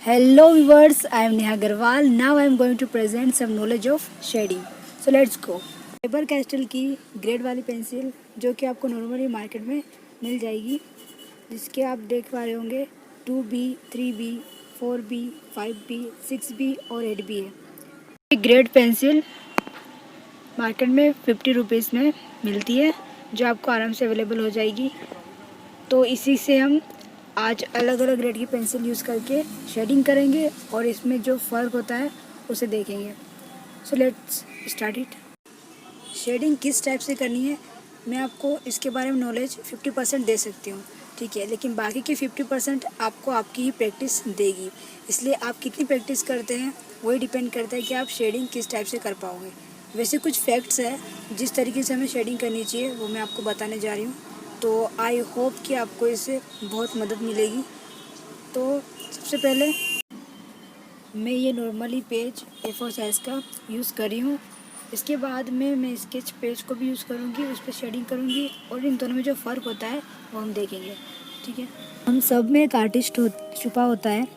Hello viewers, I am Neha Agarwal. Now I am going to present some knowledge of shading. So let's go. Faber Castell की grade वाली pencil जो कि आपको normally market में मिल जाएगी, जिसके आप देख पा रहे होंगे 2B, 3B, 4B, 5B, 6B और 8B है। ये ग्रेड पेंसिल मार्केट में 50 रुपीज़ में मिलती है, जो आपको आराम से अवेलेबल हो जाएगी। तो इसी से हम आज अलग अलग ग्रेड की पेंसिल यूज़ करके शेडिंग करेंगे और इसमें जो फ़र्क होता है उसे देखेंगे। So let's start it. Shading किस टाइप से करनी है मैं आपको इसके बारे में नॉलेज 50% दे सकती हूँ, ठीक है, लेकिन बाकी की 50% आपको आपकी ही प्रैक्टिस देगी। इसलिए आप कितनी प्रैक्टिस करते हैं वही डिपेंड करता है कि आप शेडिंग किस टाइप से कर पाओगे। वैसे कुछ फैक्ट्स है जिस तरीके से हमें शेडिंग करनी चाहिए वो मैं आपको बताने जा रही हूँ। तो आई होप कि आपको इससे बहुत मदद मिलेगी। तो सबसे पहले मैं ये नॉर्मली पेज A4 साइज़ का यूज़ कर रही हूँ। इसके बाद में मैं स्केच पेज को भी यूज़ करूँगी, उस पर शेडिंग करूँगी और इन दोनों में जो फ़र्क होता है वो हम देखेंगे, ठीक है। हम सब में एक आर्टिस्ट छुपा होता है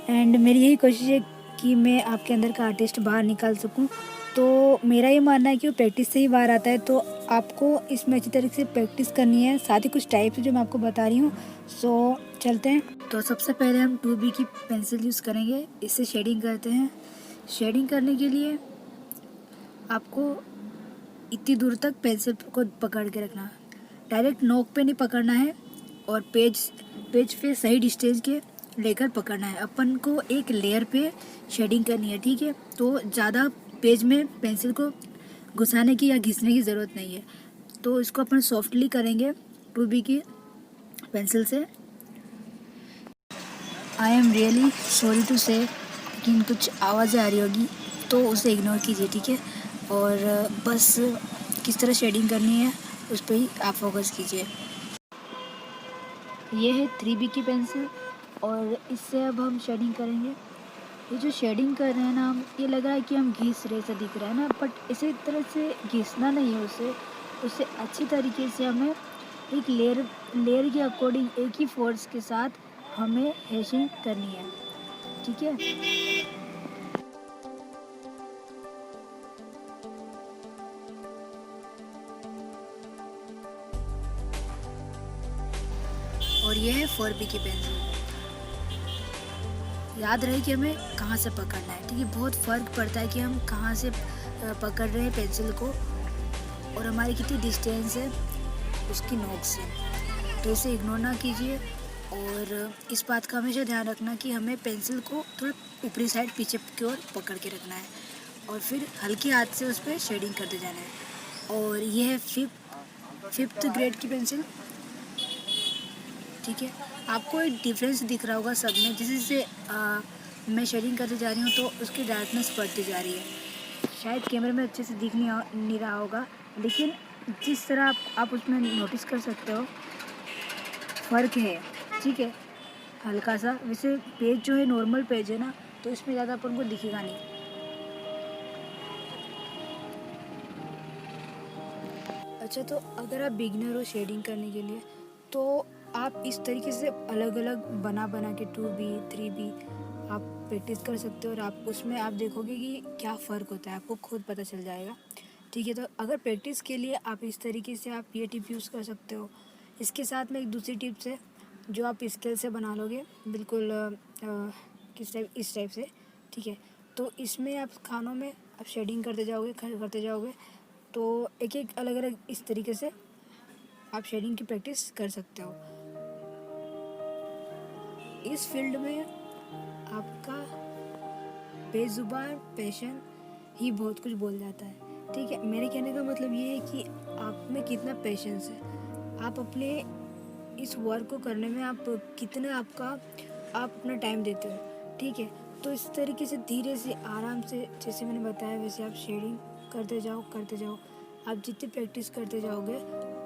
एंड मेरी यही कोशिश है कि मैं आपके अंदर का आर्टिस्ट बाहर निकाल सकूँ। तो मेरा ये मानना है कि वो प्रैक्टिस से ही बाहर आता है, तो आपको इसमें अच्छी तरीके से प्रैक्टिस करनी है। साथ ही कुछ टाइप्स जो मैं आपको बता रही हूँ। सो चलते हैं। तो सबसे पहले हम 2B की पेंसिल यूज़ करेंगे, इससे शेडिंग करते हैं। शेडिंग करने के लिए आपको इतनी दूर तक पेंसिल को पकड़ के रखना है, डायरेक्ट नोक पे नहीं पकड़ना है और पेज पे सही डिस्टेंस के लेकर पकड़ना है। अपन को एक लेयर पे शेडिंग करनी है, ठीक है। तो ज़्यादा पेज में पेंसिल को घुसाने की या घिसने की ज़रूरत नहीं है। तो इसको अपन सॉफ्टली करेंगे 2B की पेंसिल से। I am really sorry to say, लेकिन कुछ आवाज़ें आ रही होगी तो उसे इग्नोर कीजिए, ठीक है। और बस किस तरह शेडिंग करनी है उस पर ही आप फोकस कीजिए। ये है 3B की पेंसिल और इससे अब हम शेडिंग करेंगे। ये जो शेडिंग कर रहे हैं ना हम, ये लग रहा है कि हम घिस रहे से दिख रहा है ना, बट इसी तरह से घिसना नहीं है उसे अच्छी तरीके से हमें एक लेयर के अकॉर्डिंग एक ही फोर्स के साथ हमें हैशिंग करनी है, ठीक है। और ये है 4B की पेंसिल। याद रहे कि हमें कहाँ से पकड़ना है, ठीक है। बहुत फ़र्क पड़ता है कि हम कहाँ से पकड़ रहे हैं पेंसिल को और हमारी कितनी डिस्टेंस है उसकी नोक से। तो इसे इग्नोर ना कीजिए और इस बात का हमेशा ध्यान रखना कि हमें पेंसिल को थोड़ा ऊपरी साइड पीछे की ओर पकड़ के रखना है और फिर हल्के हाथ से उस पर शेडिंग करते जाना है। और ये है फिफ्थ ग्रेड की पेंसिल, ठीक है। आपको एक डिफरेंस दिख रहा होगा सब में, जैसे मैं शेडिंग करते जा रही हूँ तो उसकी डार्कनेस बढ़ती जा रही है। शायद कैमरे में अच्छे से दिख नहीं रहा होगा, लेकिन जिस तरह आप उसमें नोटिस कर सकते हो फ़र्क है, ठीक है, हल्का सा। वैसे पेज जो है नॉर्मल पेज है ना, तो इसमें ज़्यादा अपन को दिखेगा नहीं। अच्छा, तो अगर आप बिगिनर हो शेडिंग करने के लिए तो आप इस तरीके से अलग अलग बना के 2B 3B आप प्रैक्टिस कर सकते हो और आप उसमें आप देखोगे कि क्या फ़र्क होता है, आपको खुद पता चल जाएगा, ठीक है। तो अगर प्रैक्टिस के लिए आप इस तरीके से आप ये टिप यूज़ कर सकते हो। इसके साथ में एक दूसरी टिप्स है जो आप स्केल से बना लोगे बिल्कुल किस टाइप इस टाइप से, ठीक है। तो इसमें आप खानों में आप शेडिंग करते जाओगे तो एक एक अलग अलग इस तरीके से आप शेडिंग की प्रैक्टिस कर सकते हो। इस फील्ड में आपका बेजुबान पैशन ही बहुत कुछ बोल जाता है, ठीक है। मेरे कहने का मतलब ये है कि आप में कितना पेशेंस है, आप अपने इस वर्क को करने में आप कितना आप अपना टाइम देते हो, ठीक है। तो इस तरीके से धीरे से आराम से जैसे मैंने बताया वैसे आप शेडिंग करते जाओ। आप जितनी प्रैक्टिस करते जाओगे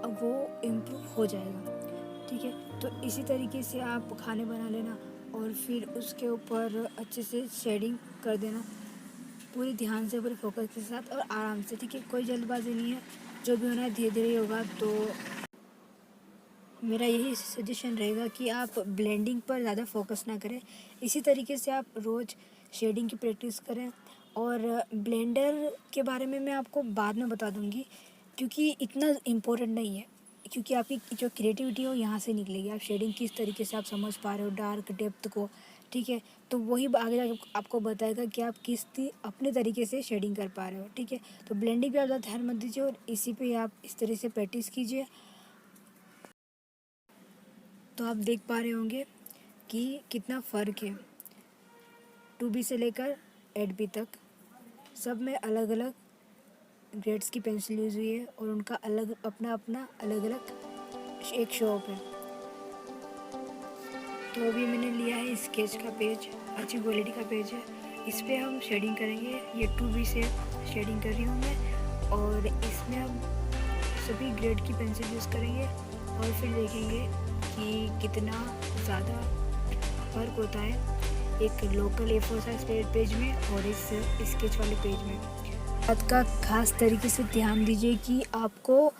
अब वो इम्प्रूव हो जाएगा, ठीक है। तो इसी तरीके से आप खाने बना लेना और फिर उसके ऊपर अच्छे से शेडिंग कर देना, पूरी ध्यान से पूरे फोकस के साथ और आराम से, ठीक है। कोई जल्दबाजी नहीं है, जो भी होना है धीरे धीरे होगा। तो मेरा यही सजेशन रहेगा कि आप ब्लेंडिंग पर ज़्यादा फोकस ना करें, इसी तरीके से आप रोज़ शेडिंग की प्रैक्टिस करें। और ब्लेंडर के बारे में मैं आपको बाद में बता दूंगी, क्योंकि इतना इम्पोर्टेंट नहीं है, क्योंकि आपकी जो क्रिएटिविटी हो यहाँ से निकलेगी। आप शेडिंग किस तरीके से आप समझ पा रहे हो, डार्क डेप्थ को, ठीक है, तो वही आगे जाके आपको बताएगा कि आप अपने तरीके से शेडिंग कर पा रहे हो, ठीक है। तो ब्लेंडिंग पे आप ज़्यादा ध्यान मत दीजिए और इसी पे आप इस तरह से प्रैक्टिस कीजिए। तो आप देख पा रहे होंगे कि कितना फ़र्क है 2B से लेकर 8B तक, सब में अलग अलग ग्रेड्स की पेंसिल यूज़ हुई है और उनका अलग अपना अपना अलग अलग एक शॉप है। तो अभी मैंने लिया है स्केच का पेज, अच्छी क्वालिटी का पेज है, इस पर हम शेडिंग करेंगे। ये 2B से शेडिंग कर रही हूँ मैं, और इसमें हम सभी ग्रेड की पेंसिल यूज़ करेंगे और फिर देखेंगे कि कितना ज़्यादा फ़र्क होता है एक लोकल A4 साइज पेज में और इस स्केच वाले पेज में। बात का खास तरीके से ध्यान दीजिए कि आपको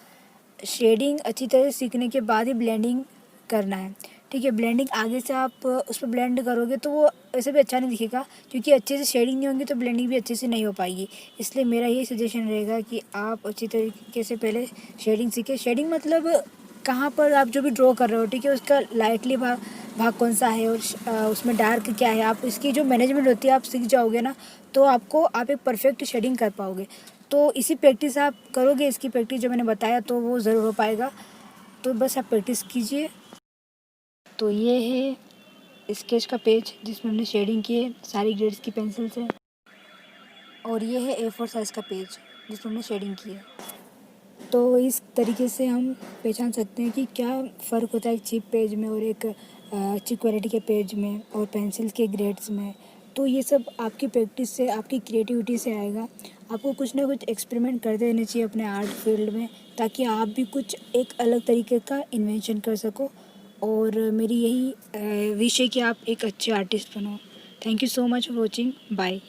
शेडिंग अच्छी तरह से सीखने के बाद ही ब्लेंडिंग करना है, ठीक है। ब्लेंडिंग आगे से आप उस पर ब्लेंड करोगे तो वो वैसे भी अच्छा नहीं दिखेगा, क्योंकि अच्छे से शेडिंग नहीं होगी तो ब्लेंडिंग भी अच्छे से नहीं हो पाएगी। इसलिए मेरा यही सजेशन रहेगा कि आप अच्छी तरीके से पहले शेडिंग सीखें। शेडिंग मतलब कहाँ पर आप जो भी ड्रॉ कर रहे हो, ठीक है, उसका लाइटली भाग कौन सा है और उसमें डार्क क्या है, आप इसकी जो मैनेजमेंट होती है आप सीख जाओगे ना, तो आप एक परफेक्ट शेडिंग कर पाओगे। तो इसी प्रैक्टिस आप करोगे, इसकी प्रैक्टिस जो मैंने बताया, तो वो ज़रूर हो पाएगा। तो बस आप प्रैक्टिस कीजिए। तो ये है स्केच का पेज जिसमें हमने शेडिंग की है सारी ग्रेड्स की पेंसिल से, और ये है A4 साइज़ का पेज जिसमें हमने शेडिंग की है। तो इस तरीके से हम पहचान सकते हैं कि क्या फ़र्क होता है एक चीप पेज में और एक अच्छी क्वालिटी के पेज में और पेंसिल के ग्रेड्स में। तो ये सब आपकी प्रैक्टिस से, आपकी क्रिएटिविटी से आएगा। आपको कुछ ना कुछ एक्सपेरिमेंट करते रहना चाहिए अपने आर्ट फील्ड में, ताकि आप भी कुछ एक अलग तरीके का इन्वेंशन कर सको। और मेरी यही विश है कि आप एक अच्छे आर्टिस्ट बनो। Thank you so much for watching. Bye.